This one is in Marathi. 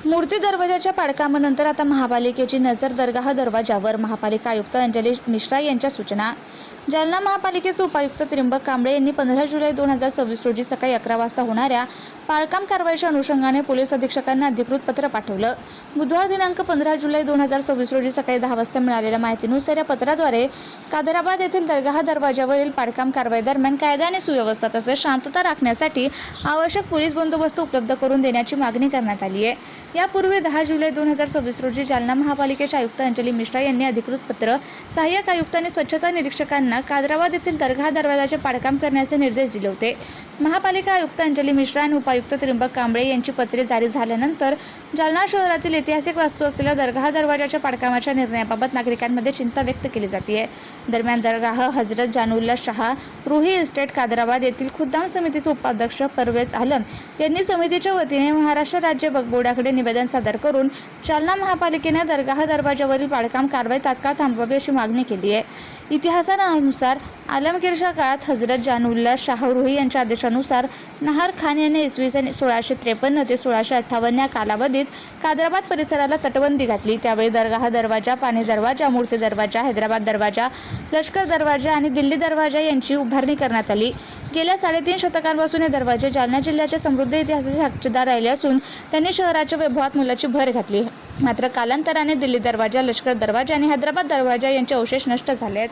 मूर्ती दरवाजाच्या पाडकामानंतर आता महापालिकेची नजर दरगाह दरवाजावर. महापालिका आयुक्त अंजली मिश्रा यांच्या सूचना. जालना महापालिकेचे उपायुक्त त्र्यंबक कांबळे यांनी 15 जुलै 2026 रोजी सकाळी 11 वाजता होणाऱ्या पाळकाम कारवाईच्या अनुषंगाने पोलीस अधीक्षकांना अधिकृत पत्र पाठवलं. बुधवार दिनांक 15 जुलै 2026 रोजी सकाळी 10 वाजता मिळालेल्या माहितीनुसार या पत्राद्वारे कादराबाद येथील दरगाह दरवाजावरील पाडकाम कारवाई दरम्यान कायदा आणि सुव्यवस्था तसेच शांतता राखण्यासाठी आवश्यक पोलीस बंदोबस्त उपलब्ध करून देण्याची मागणी करण्यात आली आहे. यापूर्वी 10 जुलै 2026 रोजी जालना महापालिकेचे आयुक्त अंजली मिश्रा यांनी अधिकृत पत्र सहाय्यक आयुक्त आणि स्वच्छता निरीक्षकांना कादराबाद येथील दरगाह दरवाजाचे पाडकाम करण्याचे निर्देश दिले होते. महापालिका आयुक्त अंजली मिश्रा आणि उपायुक्त त्र्यंबक कांबळे यांची पत्रे जारी झाल्यानंतर जालना शहरातील ऐतिहासिक वास्तू असलेल्या दरगाह दरवाजाच्या पाडकामाच्या निर्णयाबाबत नागरिकांमध्ये चिंता व्यक्त केली जाते. दरम्यान दरगाह हजरत जानुल्ला शाह रुही इस्टेट कादराबाद येथील खुद्दाम समितीचे उपाध्यक्ष परवेज आलम यांनी समितीच्या वतीने महाराष्ट्र राज्य वक्फ बोर्डाकडे निवेदन सादर करून जालना महापालिकेने दरगाह दरवाजावरील पाडकाम कारवाई तात्काळ थांबवावी अशी मागणी केली आहे. इतिहासानुसार आलमगीरच्या काळात हजरत जानुल्ला शाह रुही यांच्या आदेशानुसार नहार खान यांनी इसवी सन 1653 ते 1658 या कालावधीत कादराबाद परिसराला तटबंदी घातली. त्यावेळी दरगाह दरवाजा, पाणी दरवाजा, मूर्ती दरवाजा, हैदराबाद दरवाजा, लष्कर दरवाजा आणि दिल्ली दरवाजा यांची उभारणी करण्यात आली. गेल्या 3.5 शतकांपासून हे दरवाजे जालना जिल्ह्याच्या समृद्ध इतिहासाचे साक्षीदार राहिले असून त्यांनी शहराच्या वैभवात मोलाची भर घातली. मात्र कालांतराने दिल्ली दरवाजा, लष्कर दरवाजा आणि हैदराबाद दरवाजा यांचे अवशेष नष्ट झाले आहेत.